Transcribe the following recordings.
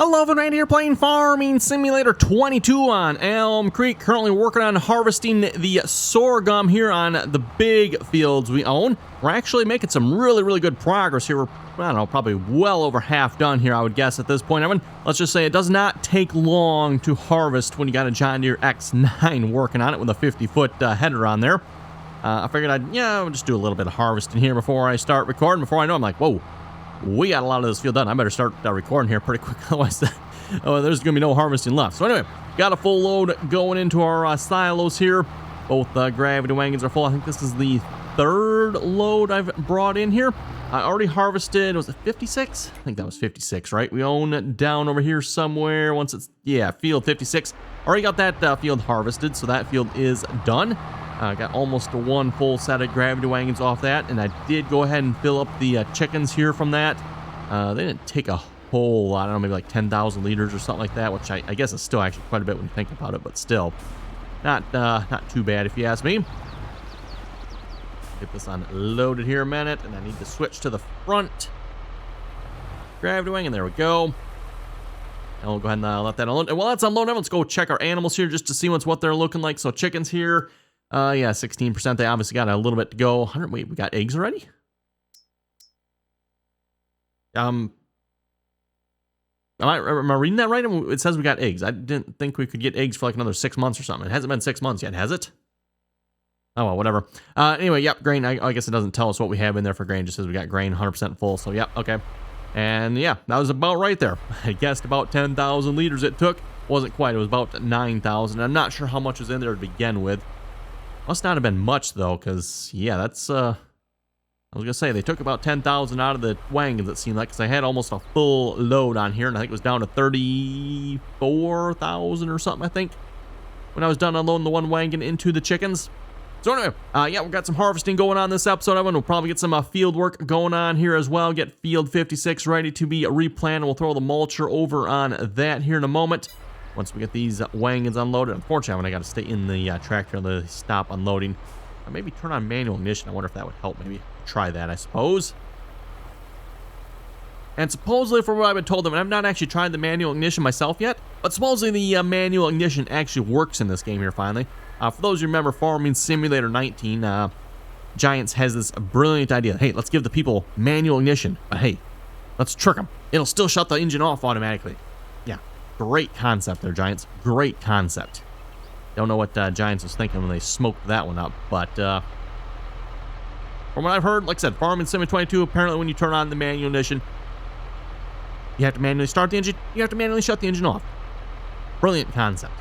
Hello, Randy here playing Farming Simulator 22 on Elm Creek. Currently working on harvesting the sorghum here on the big fields we own. We're actually making some really good progress here. We're, I don't know, probably well over half done here, I would guess, at this point. Everyone, let's just say it does not take long to harvest when you got a John Deere X9 working on it with a 50-foot header on there. I figured I'll just do a little bit of harvesting here before I start recording. Before I know, I'm like, whoa. We got a lot of this field done. I better start recording here pretty quick, otherwise there's going to be no harvesting left. So anyway, got a full load going into our silos here. Both gravity wagons are full. I think this is the third load I've brought in here. I already harvested, was it 56? I think that was 56, right? We own it down over here somewhere. Once it's, yeah, field 56. Already got that field harvested, so that field is done. Got almost one full set of gravity wagons off that, and I did go ahead and fill up the chickens here from that. They didn't take a whole lot, I don't know, maybe like 10,000 liters or something like that, which I guess is still actually quite a bit when you think about it, but still, not too bad if you ask me. Get this unloaded here a minute, and I need to switch to the front gravity wagon. There we go. And we'll go ahead and let that unload. And while that's unloaded, let's go check our animals here just to see what they're looking like. So chickens here. Yeah, 16%. They obviously got a little bit to go. 100. Wait, we got eggs already? Am I reading that right? It says we got eggs. I didn't think we could get eggs for like another 6 months or something. It hasn't been 6 months yet, has it? Oh, well, whatever. Anyway, yep, grain. I guess it doesn't tell us what we have in there for grain. It just says we got grain 100% full. So, yep, okay. And yeah, that was about right there. I guessed about 10,000 liters it took. Wasn't quite. It was about 9,000. I'm not sure how much was in there to begin with. Must not have been much, though, because, yeah, that's, I was going to say, they took about 10,000 out of the wagons, it seemed like, because I had almost a full load on here, and I think it was down to 34,000 or something, I think, when I was done unloading the one wagon into the chickens. So anyway, yeah, we've got some harvesting going on this episode. We'll probably get some field work going on here as well, get field 56 ready to be replanted. We'll throw the mulcher over on that here in a moment. Once we get these wagons unloaded. Unfortunately, I got to stay in the tractor and the stop unloading. Maybe turn on manual ignition. I wonder if that would help. Maybe try that, I suppose. And supposedly, from what I've been told, and I've not actually tried the manual ignition myself yet, but supposedly the manual ignition actually works in this game here finally. For those who remember Farming Simulator 19, Giants has this brilliant idea. Hey, let's give the people manual ignition, but hey, let's trick them. It'll still shut the engine off automatically. Yeah. Great concept there, Giants. Great concept. Don't know what Giants was thinking when they smoked that one up, but from what I've heard, like I said, Farming Simulator 22, apparently when you turn on the manual ignition, you have to manually start the engine, you have to manually shut the engine off. Brilliant concept.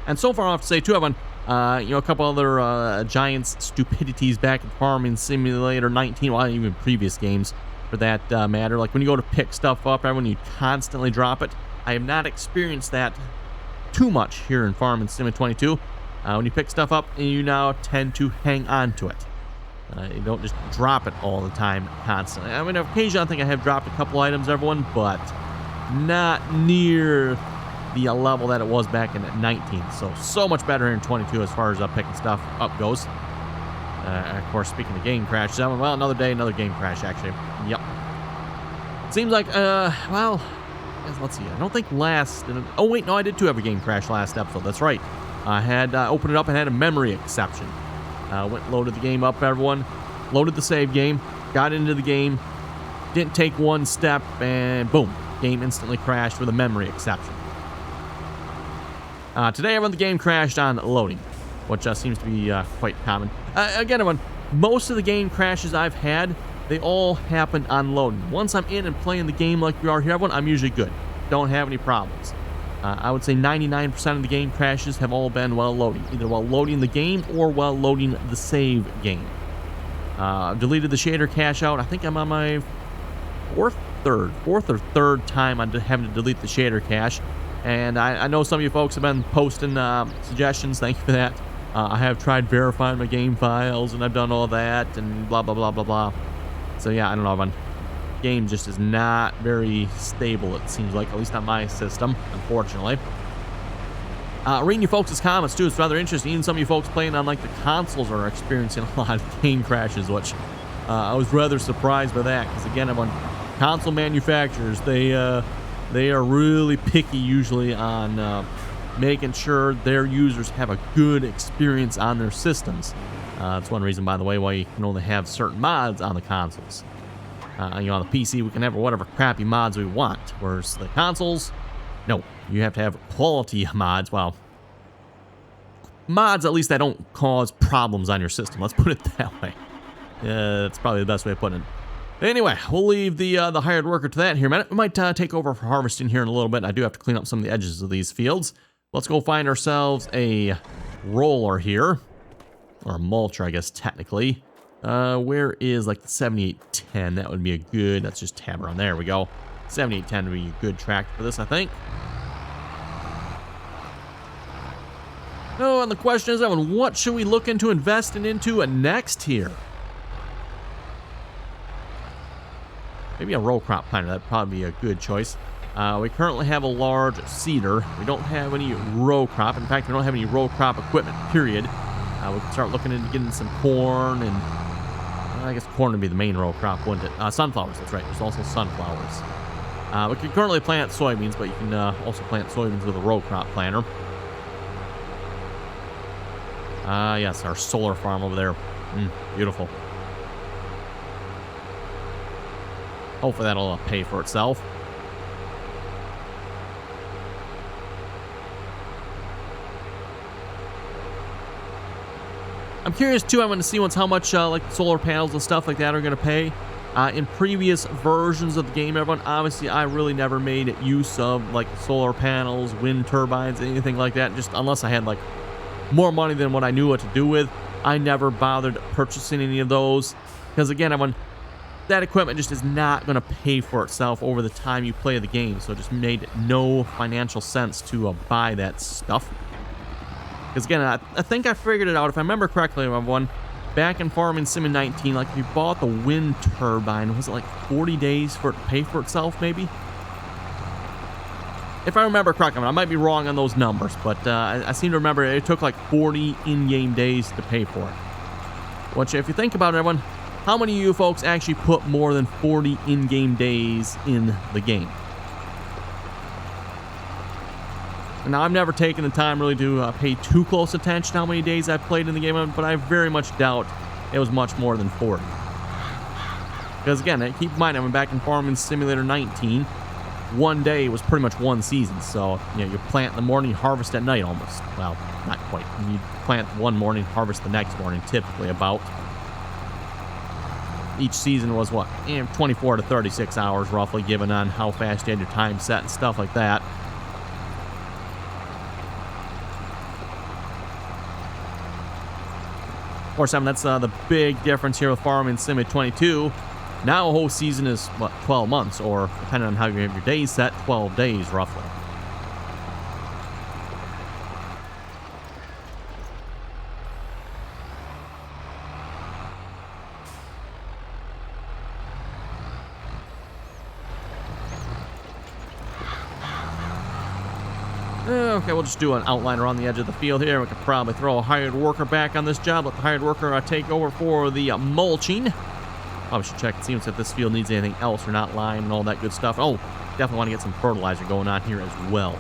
And so far, I have to say, too, Evan, a couple other Giants stupidities back in Farming Simulator 19, well, even previous games for that matter. Like when you go to pick stuff up, when you constantly drop it. I have not experienced that too much here in Farming Simulator 22. When you pick stuff up, you now tend to hang on to it. You don't just drop it all the time, constantly. I mean, occasionally I think I have dropped a couple items, everyone, but not near the level that it was back in 19. So much better in 22 as far as picking stuff up goes. Of course, speaking of game crashes, well, another day, another game crash, actually. Yep. Seems like, well, let's see. I don't think oh, wait, no, I did too have a game crash last episode. That's right. I had opened it up and had a memory exception. Went loaded the game up, everyone. Loaded the save game. Got into the game. Didn't take one step, and boom. Game instantly crashed with a memory exception. Today, everyone, the game crashed on loading, which seems to be quite common. Again, everyone, most of the game crashes I've had, they all happen on loading. Once I'm in and playing the game like we are here, everyone, I'm usually good. Don't have any problems. I would say 99% of the game crashes have all been while loading, either while loading the game or while loading the save game. I've deleted the shader cache out. I think I'm on my fourth or third time I'm having to delete the shader cache. And I know some of you folks have been posting suggestions. Thank you for that. I have tried verifying my game files, and I've done all that, and blah, blah, blah, blah, blah. So, yeah, I don't know, man. Game just is not very stable, it seems like, at least on my system, unfortunately. Reading you folks' comments too, it's rather interesting. Even some of you folks playing on like the consoles are experiencing a lot of game crashes, which I was rather surprised by that, because again, on console manufacturers, they are really picky usually on making sure their users have a good experience on their systems. That's one reason, by the way, why you can only have certain mods on the consoles. On the PC, we can have whatever crappy mods we want, whereas the consoles, no, you have to have quality mods. Well, mods at least that don't cause problems on your system. Let's put it that way. That's probably the best way of putting it. Anyway, we'll leave the hired worker to that here in a minute. We might take over for harvesting here in a little bit. I do have to clean up some of the edges of these fields. Let's go find ourselves a roller here. Or a mulcher, I guess, technically. Where is, like, the 7810? That would be a good... That's just tab around. There we go. 7810 would be a good tractor for this, I think. Oh, and the question is, Evan, what should we look into investing into next here? Maybe a row crop planter. That'd probably be a good choice. We currently have a large cedar. We don't have any row crop. In fact, we don't have any row crop equipment, period. We can start looking into getting some corn, and I guess corn would be the main row crop, wouldn't it? Sunflowers, that's right. There's also sunflowers. We can currently plant soybeans, but you can also plant soybeans with a row crop planter. Yes, our solar farm over there. Beautiful. Hopefully that'll pay for itself. I'm curious too. I want to see how much like solar panels and stuff like that are going to pay. In previous versions of the game, everyone, obviously I really never made use of like solar panels, wind turbines, anything like that. Just unless I had like more money than what I knew what to do with, I never bothered purchasing any of those, because again, everyone, that equipment just is not going to pay for itself over the time you play the game. So it just made no financial sense to buy that stuff. Because again, I think I figured it out. If I remember correctly, everyone, back in Farming Sim 19, like if you bought the wind turbine, was it like 40 days for it to pay for itself, maybe? If I remember correctly, I might be wrong on those numbers, but I seem to remember it took like 40 in-game days to pay for it. Which, if you think about it, everyone, how many of you folks actually put more than 40 in-game days in the game? Now, I've never taken the time really to pay too close attention to how many days I've played in the game, but I very much doubt it was much more than 40. Because again, keep in mind, I'm back in Farming Simulator 19. One day was pretty much one season, so you plant in the morning, harvest at night almost. Well, not quite. You plant one morning, harvest the next morning, typically about. Each season was what, 24 to 36 hours roughly, given on how fast you had your time set and stuff like that. Of course, I mean, that's the big difference here with Farming Sim 22. Now a whole season is, what, 12 months, or depending on how you have your days set, 12 days roughly. Okay, we'll just do an outline around the edge of the field here. We could probably throw a hired worker back on this job. Let the hired worker take over for the mulching. Probably should check and see if this field needs anything else or not, lime and all that good stuff. Oh, definitely want to get some fertilizer going on here as well.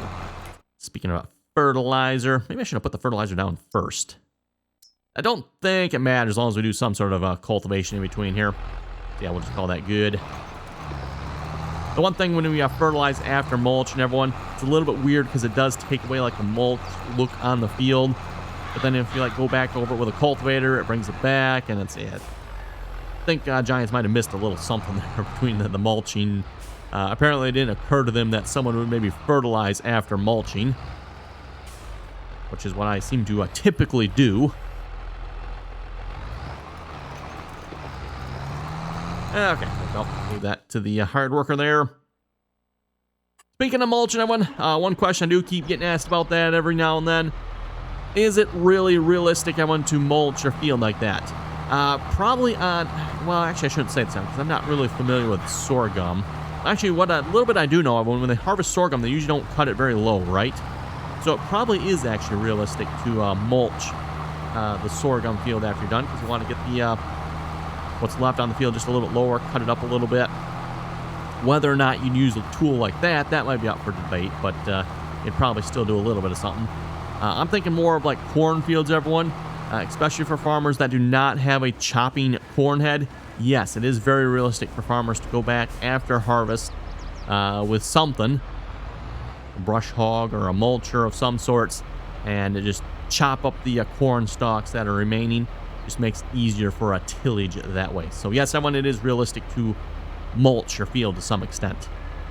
Speaking about fertilizer, maybe I should have put the fertilizer down first. I don't think it matters as long as we do some sort of cultivation in between here. Yeah, we'll just call that good. The one thing when we fertilize after mulch and everyone, it's a little bit weird because it does take away like the mulch look on the field. But then if you like go back over it with a cultivator, it brings it back, and it's it. I think Giants might have missed a little something there between the mulching. Apparently it didn't occur to them that someone would maybe fertilize after mulching, which is what I seem to typically do. Okay, I'll leave that to the hard worker there. Speaking of mulching, everyone, one question I do keep getting asked about that every now and then. Is it really realistic, everyone, to mulch your field like that? Probably on, well, actually I shouldn't say this because I'm not really familiar with sorghum. Actually, what a little bit I do know, when they harvest sorghum, they usually don't cut it very low, right? So So it probably is actually realistic to mulch the sorghum field after you're done, because you want to get the what's left on the field just a little bit lower, cut it up a little bit. Whether or not you'd use a tool like that, that might be up for debate, but it'd probably still do a little bit of something. I'm thinking more of like cornfields, everyone, especially for farmers that do not have a chopping corn head. Yes, it is very realistic for farmers to go back after harvest with something, a brush hog or a mulcher of some sorts, and to just chop up the corn stalks that are remaining. Just makes it easier for a tillage that way. So yes, everyone, it is realistic to mulch your field to some extent.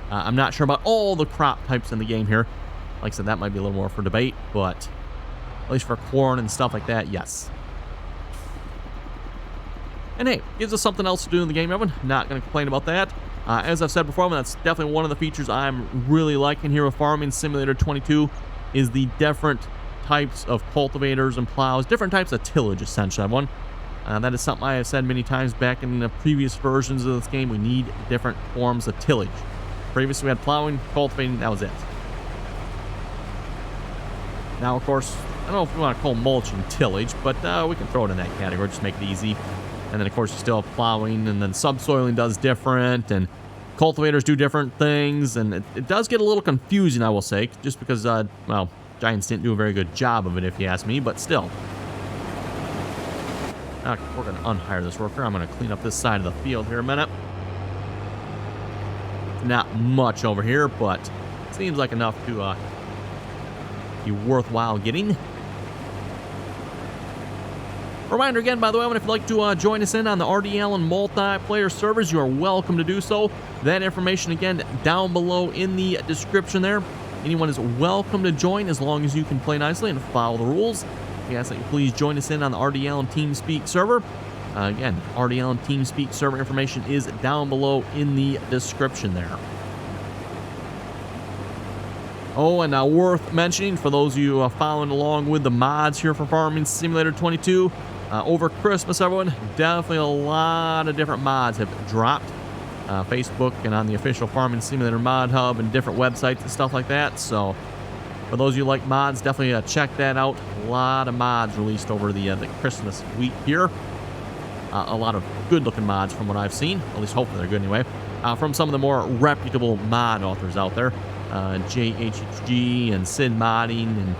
I'm not sure about all the crop types in the game here. Like I said, that might be a little more for debate, but at least for corn and stuff like that, yes. And hey, gives us something else to do in the game, everyone. Not going to complain about that. As I've said before, that's definitely one of the features I'm really liking here with Farming Simulator 22 is the different types of cultivators and plows, different types of tillage, essentially, everyone. That is something I have said many times back in the previous versions of this game. We need different forms of tillage. Previously, we had plowing, cultivating, that was it. Now, of course, I don't know if we want to call mulching tillage, but we can throw it in that category, just make it easy. And then, of course, you still have plowing, and then subsoiling does different, and cultivators do different things, and it does get a little confusing, I will say, just because, well, Giants didn't do a very good job of it, if you ask me, but still. Okay, we're going to unhire this worker. I'm going to clean up this side of the field here a minute. Not much over here, but seems like enough to be worthwhile getting. Reminder again, by the way, if you'd like to join us in on the RDAllen multiplayer servers, you are welcome to do so. That information, again, down below in the description there. Anyone is welcome to join as long as you can play nicely and follow the rules. We ask that you please join us in on the RDAllen Teamspeak server. Again, RDAllen Teamspeak server information is down below in the description there. Oh, and worth mentioning for those of you following along with the mods here for Farming Simulator 22, over Christmas, everyone, definitely a lot of different mods have dropped. Facebook and on the official Farming Simulator mod hub and different websites and stuff like that. So for those of you who like mods, definitely check that out. A lot of mods released over the Christmas week here. A lot of good looking mods from what I've seen, at least hopefully they're good anyway, from some of the more reputable mod authors out there. JHHG and Sid Modding, and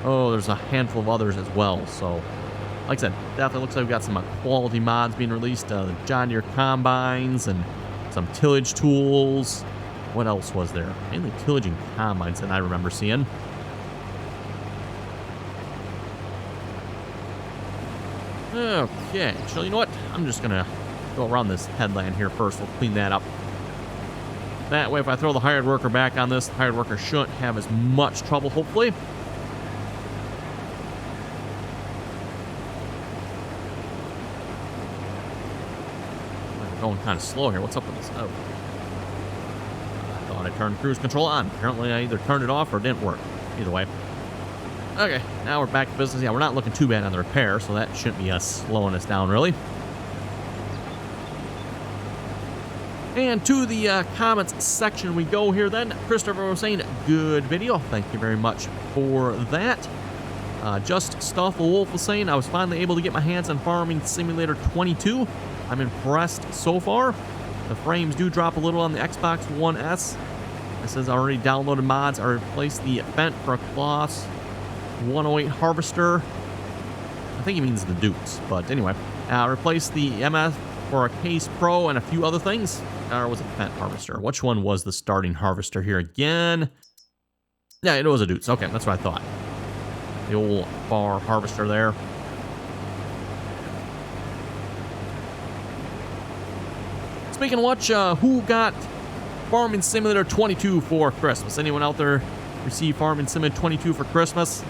oh, there's a handful of others as well. So like I said, definitely looks like we've got some quality mods being released. The John Deere combines and some tillage tools. What else was there? Mainly tillage and combines that I remember seeing. Okay, so you know what? I'm just gonna go around this headland here first. We'll clean that up. That way, if I throw the hired worker back on this, the hired worker shouldn't have as much trouble, hopefully. I'm going kind of slow here. What's up with this? Oh. I thought I turned cruise control on. Apparently, I either turned it off or it didn't work. Either way. Okay, now we're back to business. Yeah, we're not looking too bad on the repair, so that shouldn't be slowing us down, really. And to the comments section we go here then. Christopher was saying, good video. Thank you very much for that. Just Stuff the Wolf was saying, I was finally able to get my hands on Farming Simulator 22. I'm impressed so far. The frames do drop a little on the Xbox One S. It says I already downloaded mods. I replaced the vent for a Kloss 108 harvester. I think he means the Dukes, but anyway. Replaced the MF for a Case Pro and a few other things. Or was it Fent Harvester? Which one was the starting harvester here again? Yeah, it was a Dukes. Okay, that's what I thought. The old bar harvester there. Speaking of which, who got Farming Simulator 22 for Christmas? Anyone out there receive Farming Simulator 22 for Christmas?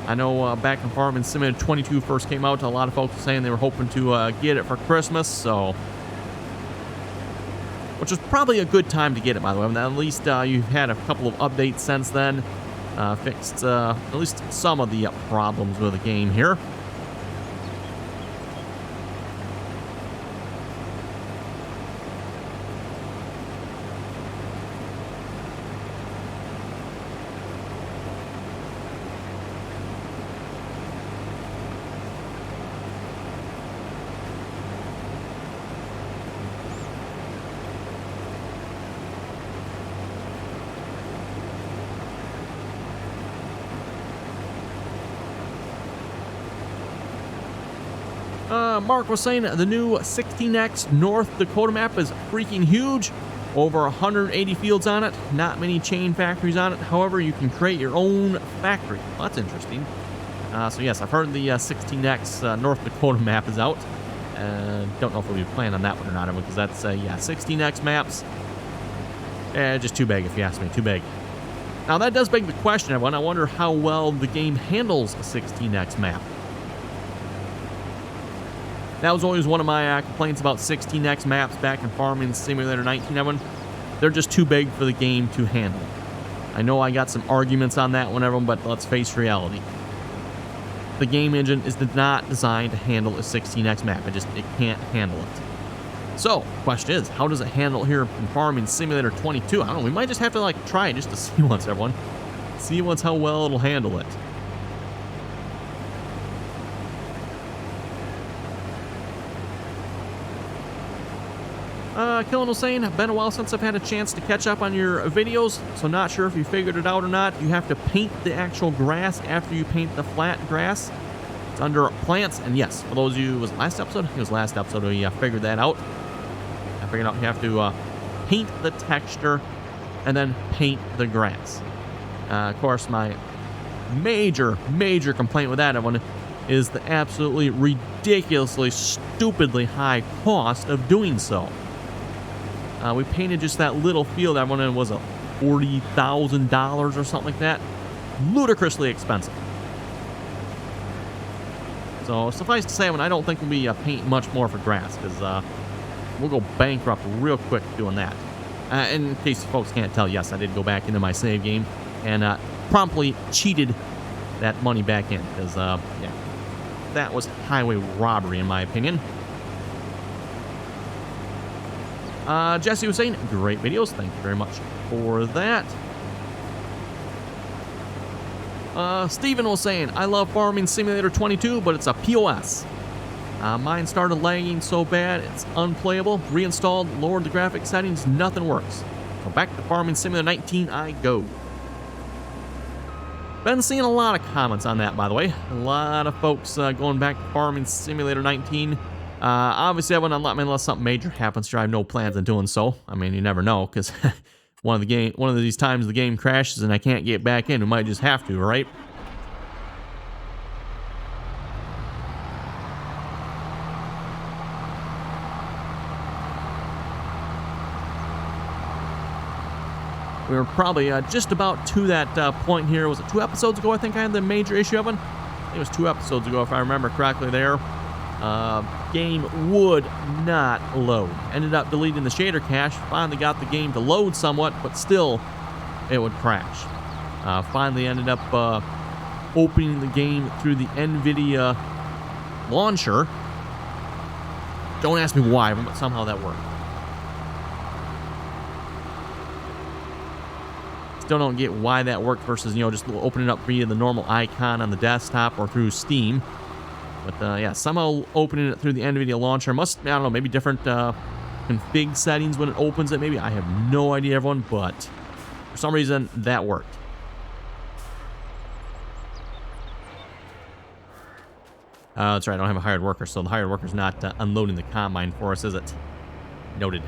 I know back when Farming Simulator 22 first came out, a lot of folks were saying they were hoping to get it for Christmas, so... Which was probably a good time to get it, by the way. At least you've had a couple of updates since then. Fixed at least some of the problems with the game here. Mark was saying the new 16X North Dakota map is freaking huge. Over 180 fields on it. Not many chain factories on it. However, you can create your own factory. Well, that's interesting. So yes, I've heard the 16X North Dakota map is out. Don't know if we'll be playing on that one or not, because that's, yeah, 16X maps. Just too big, if you ask me, too big. Now, that does beg the question, everyone. I wonder how well the game handles a 16X map. That was always one of my complaints about 16X maps back in Farming Simulator 19, everyone. They're just too big for the game to handle. I know I got some arguments on that one, everyone, but let's face reality. The game engine is not designed to handle a 16X map. It can't handle it. So, question is, how does it handle here in Farming Simulator 22? I don't know, we might just have to, like, try it just to see once, everyone. See once how well it'll handle it. Killen was saying, been a while since I've had a chance to catch up on your videos, so not sure if you figured it out or not. You have to paint the actual grass after you paint the flat grass. It's under plants, and yes, for those of you, was it last episode? It was last episode we figured that out. I figured out you have to paint the texture and then paint the grass. Of course, my major complaint with that one is the absolutely ridiculously, stupidly high cost of doing so. We painted just that little field. That one was a $40,000 or something like that. Ludicrously expensive. So suffice to say, I don't think we'll be painting much more for grass, because we'll go bankrupt real quick doing that. In case folks can't tell, yes, I did go back into my save game and promptly cheated that money back in, because yeah, that was highway robbery in my opinion. Jesse was saying, great videos. Thank you very much for that. Steven was saying, I love Farming Simulator 22, but it's a POS. Mine started lagging so bad, it's unplayable. Reinstalled, lowered the graphic settings, nothing works. So back to Farming Simulator 19 I go. Been seeing a lot of comments on that, by the way. A lot of folks going back to Farming Simulator 19. Obviously, I wouldn't let me unless something major happens. Sure, I have no plans on doing so. I mean, you never know, because one of these times the game crashes and I can't get back in, we might just have to, right? We were probably just about to that point here. Was it 2 episodes ago, I think I had the major issue of one? I think it was 2 episodes ago, if I remember correctly there. Game would not load. Ended up deleting the shader cache. Finally got the game to load somewhat, but still, it would crash. Finally ended up opening the game through the NVIDIA launcher. Don't ask me why, but somehow that worked. Still don't get why that worked versus, just opening it up via the normal icon on the desktop or through Steam. But yeah, somehow opening it through the NVIDIA launcher must, I don't know, maybe different config settings when it opens it. Maybe, I have no idea, everyone, but for some reason that worked. That's right, I don't have a hired worker, so the hired worker's not unloading the combine for us, is it? Noted.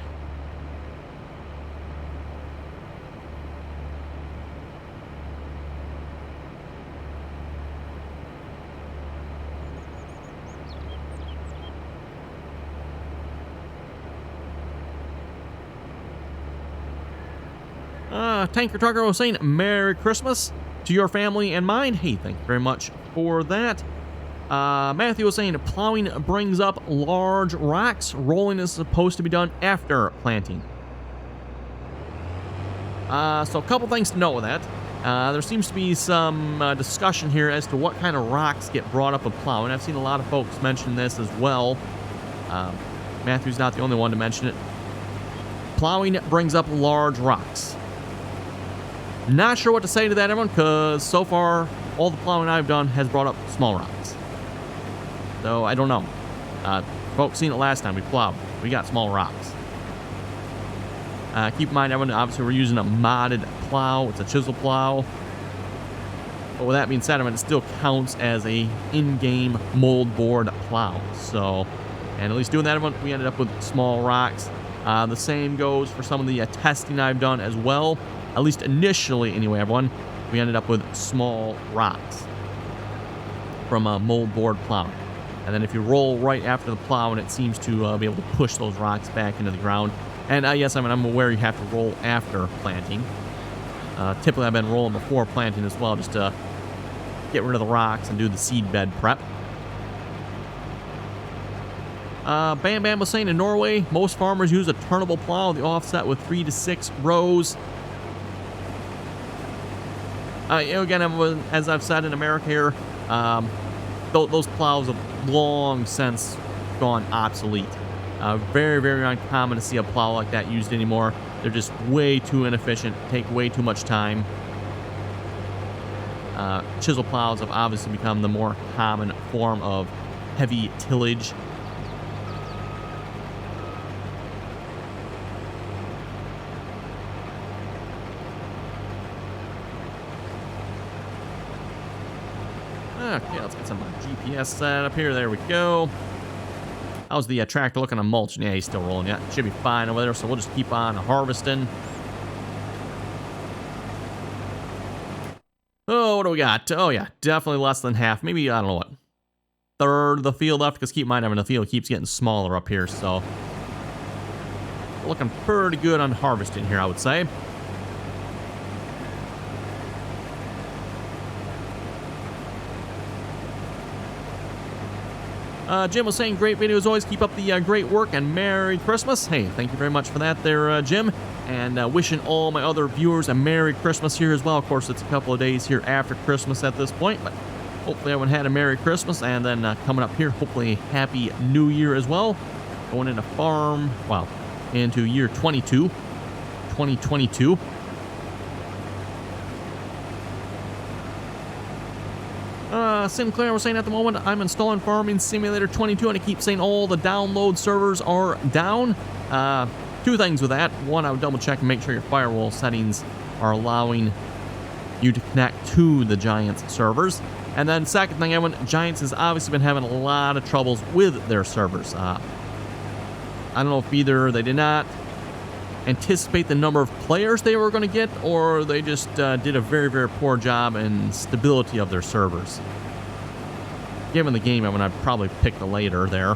Tanker Trucker was saying, Merry Christmas to your family and mine. Hey, thank you very much for that. Matthew was saying, plowing brings up large rocks. Rolling is supposed to be done after planting. So a couple things to note with that. There seems to be some discussion here as to what kind of rocks get brought up with plowing. I've seen a lot of folks mention this as well. Matthew's not the only one to mention it. Plowing brings up large rocks. Not sure what to say to that, everyone, because so far, all the plowing I've done has brought up small rocks. So, I don't know. Folks seen it last time we plowed. We got small rocks. Keep in mind, everyone, obviously we're using a modded plow. It's a chisel plow. But with that being said, I mean, it still counts as a in-game mold board plow. So, and at least doing that, we ended up with small rocks. The same goes for some of the testing I've done as well. At least initially, anyway, everyone, we ended up with small rocks from a mold board plowing. And then if you roll right after the plow, and it seems to be able to push those rocks back into the ground. And yes, I mean, I'm aware you have to roll after planting. Typically, I've been rolling before planting as well, just to get rid of the rocks and do the seed bed prep. Bam Bam was saying in Norway, most farmers use a turnable plow, the offset with 3 to 6 rows. Again, as I've said in America here, those plows have long since gone obsolete. Very, very uncommon to see a plow like that used anymore. They're just way too inefficient, take way too much time. Chisel plows have obviously become the more common form of heavy tillage. Okay, let's get some GPS set up here. There we go. How's the tractor looking on mulch? Yeah, he's still rolling yet. Should be fine over there, so we'll just keep on harvesting. Oh, what do we got? Oh, yeah, definitely less than half. Maybe, I don't know what, third of the field left, because keep in mind, having the field keeps getting smaller up here, so we're looking pretty good on harvesting here, I would say. Jim was saying, great videos always. Keep up the great work and Merry Christmas. Hey, thank you very much for that there, Jim. And wishing all my other viewers a Merry Christmas here as well. Of course, it's a couple of days here after Christmas at this point, but hopefully everyone had a Merry Christmas. And then coming up here, hopefully Happy New Year as well. Going into farm, well, into year 2022. Sinclair was saying at the moment, I'm installing Farming Simulator 22 and it keeps saying all the download servers are down. Two things with that. One, I would double check and make sure your firewall settings are allowing you to connect to the Giants servers. And then second thing, Giants has obviously been having a lot of troubles with their servers. I don't know if either they did not anticipate the number of players they were going to get, or they just did a very, very poor job in stability of their servers. Given the game, I'd probably pick the later there.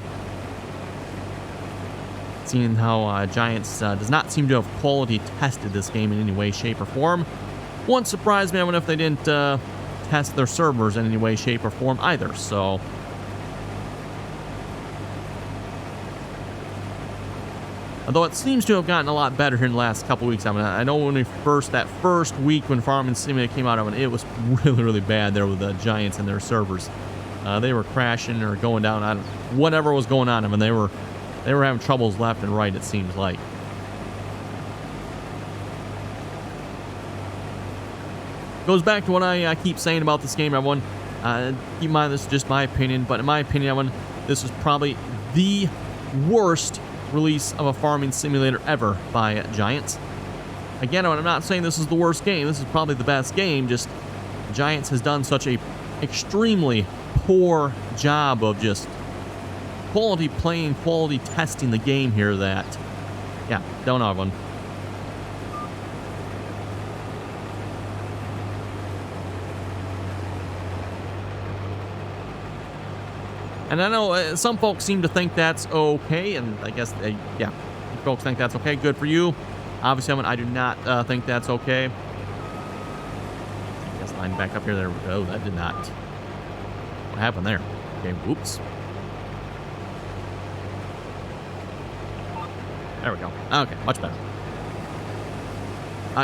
Seeing how Giants does not seem to have quality tested this game in any way, shape, or form. Wouldn't surprise me if they didn't test their servers in any way, shape, or form either, so... Although it seems to have gotten a lot better here in the last couple weeks. I know when that first week when Farming Simulator came out, it was really, really bad there with the Giants and their servers. They were crashing or going down. Whatever was going on, they were having troubles left and right, it seems like. Goes back to what I keep saying about this game, everyone. Keep in mind, this is just my opinion, but in my opinion, everyone, this is probably the worst release of a farming simulator ever by Giants. Again, I'm not saying this is the worst game. This is probably the best game. Just Giants has done such a extremely poor job of just quality playing, quality testing the game here that, yeah, don't know, everyone. And I know some folks seem to think that's okay, and I guess, yeah, folks think that's okay. Good for you. Obviously, I do not think that's okay. I guess line back up here. There we go. That did not. What happened there? Okay, whoops. There we go. Okay, much better.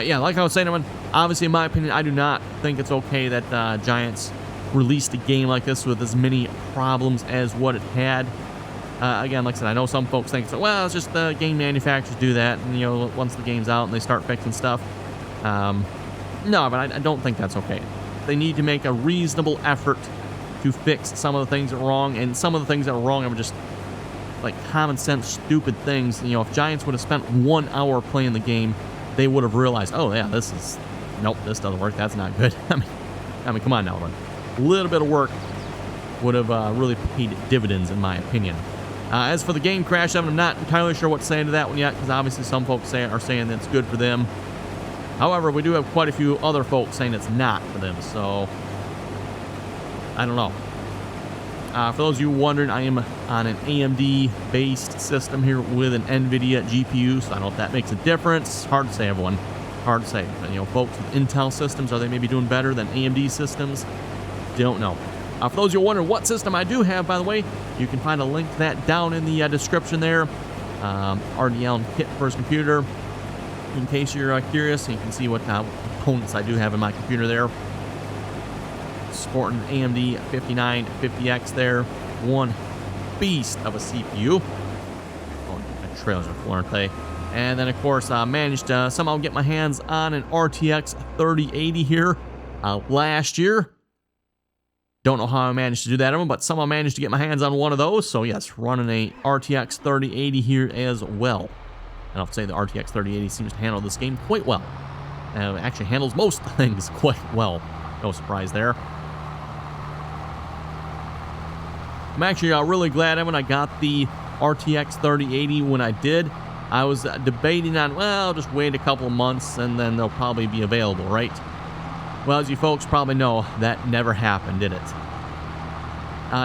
Yeah, like I was saying, obviously, in my opinion, I do not think it's okay that Giants released a game like this with as many problems as what it had. Again, like I said, I know some folks think, well, it's just the game manufacturers do that, and, once the game's out and they start fixing stuff. No, but I don't think that's okay. They need to make a reasonable effort to fix some of the things that are wrong, and some of the things that are wrong are just, like, common sense, stupid things. If Giants would have spent 1 hour playing the game, they would have realized, oh, yeah, nope, this doesn't work, that's not good. I mean, come on now, run. A little bit of work would have really paid dividends, in my opinion. As for the game crash, I'm not entirely sure what to say to that one yet, because obviously some folks are saying that it's good for them. However, we do have quite a few other folks saying it's not for them, so I don't know. For those of you wondering, I am on an AMD-based system here with an NVIDIA GPU, so I don't know if that makes a difference. Hard to say, everyone. Hard to say. But, you know, folks with Intel systems, are they maybe doing better than AMD systems? Don't know. For those of you wondering what system I do have, by the way, you can find a link to that down in the description there. RDAllen kit for his computer. In case you're curious, you can see what components I do have in my computer there. Sporting AMD 5950X there. One beast of a CPU. Oh, my trails are full, aren't they? And then, of course, I managed to somehow get my hands on an RTX 3080 here last year. Don't know how I managed to do that, but somehow managed to get my hands on one of those. So, yes, running a RTX 3080 here as well. And I'll say the RTX 3080 seems to handle this game quite well. It actually handles most things quite well. No surprise there. I'm actually really glad when I got the RTX 3080 when I did. I was debating on, well, just wait a couple of months and then they'll probably be available, right? Well, as you folks probably know, that never happened, did it?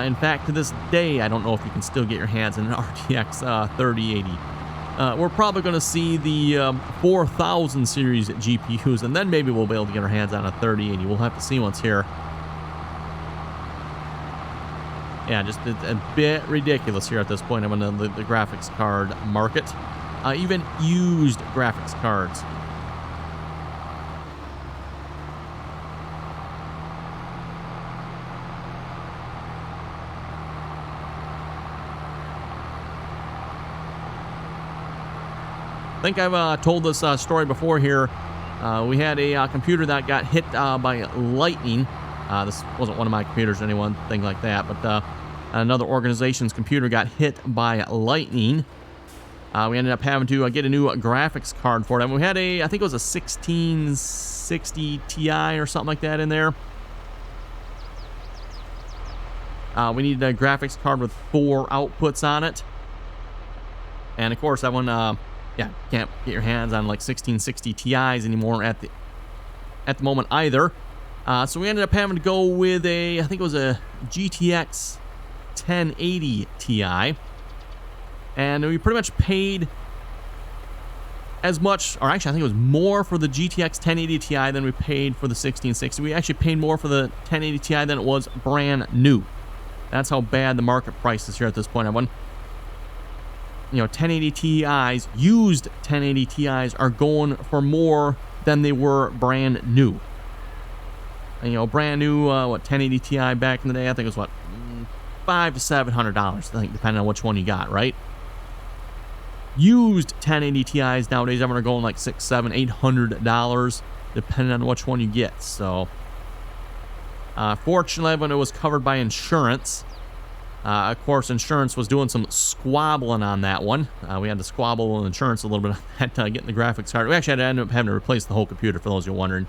In fact, to this day, I don't know if you can still get your hands on an RTX 3080. We're probably going to see the 4000 series GPUs, and then maybe we'll be able to get our hands on a 3080. We'll have to see once here. Yeah, just a bit ridiculous here at this point. I'm in the graphics card market. Even used graphics cards. I think I've told this story before here. We had a computer that got hit by lightning. This wasn't one of my computers or anything like that, but another organization's computer got hit by lightning. We ended up having to get a new graphics card for it. I mean, we had I think it was a 1660 Ti or something like that in there. We needed a graphics card with 4 outputs on it. And of course, that one, yeah, can't get your hands on like 1660 Ti's anymore at the moment either. So we ended up having to go with I think it was a GTX 1080 Ti. And we pretty much paid as much, or actually I think it was more for the GTX 1080 Ti than we paid for the 1660. We actually paid more for the 1080 Ti than it was brand new. That's how bad the market price is here at this point, everyone. You know, 1080 Ti's, used 1080 Ti's are going for more than they were brand new. And, you know, brand new, what, 1080 Ti back in the day, I think it was, what, $500 to $700, I think, depending on which one you got, right? Used 1080 Ti's nowadays, everyone are going like $600, $700, $800, depending on which one you get. So, fortunately, when it was covered by insurance, of course, insurance was doing some squabbling on that one. We had to squabble with insurance a little bit on that, getting the graphics card. We actually had to end up having to replace the whole computer, for those who are wondering.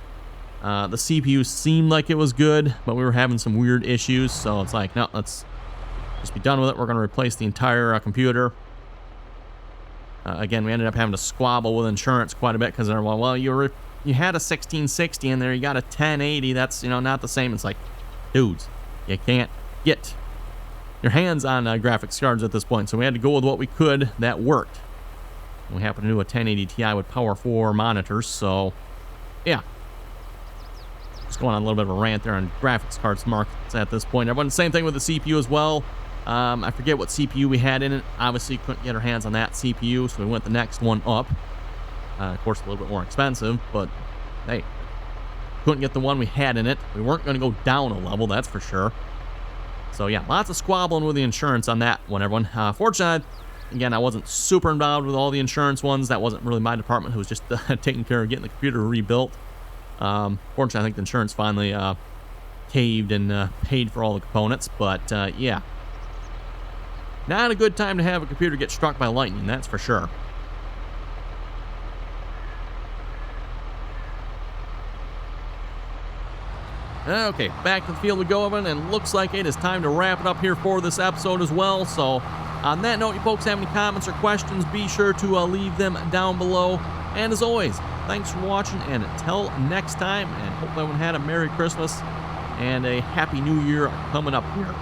The CPU seemed like it was good, but we were having some weird issues, so it's like, no, let's just be done with it. We're going to replace the entire computer. Again, we ended up having to squabble with insurance quite a bit because they're, well, you had a 1660 in there, you got a 1080, that's, you know, not the same. It's like, dudes, you can't get your hands on graphics cards at this point, so we had to go with what we could that worked. We happen to do a 1080 Ti with Power 4 monitors, so yeah. Just going on a little bit of a rant there on graphics cards markets at this point. Everyone, same thing with the CPU as well. I forget what CPU we had in it. Obviously, couldn't get our hands on that CPU, so we went the next one up. Of course, a little bit more expensive, but hey, couldn't get the one we had in it. We weren't going to go down a level, that's for sure. So yeah, lots of squabbling with the insurance on that one, everyone. Fortunately, again, I wasn't super involved with all the insurance ones. That wasn't really my department. It was just taking care of getting the computer rebuilt. Fortunately, I think the insurance finally caved and paid for all the components, but yeah. Not a good time to have a computer get struck by lightning, that's for sure. Okay, back to the field we go, Evan, and looks like it is time to wrap it up here for this episode as well. So on that note, you folks have any comments or questions, be sure to leave them down below. And as always, thanks for watching, and until next time, and hope everyone had a Merry Christmas and a Happy New Year coming up here.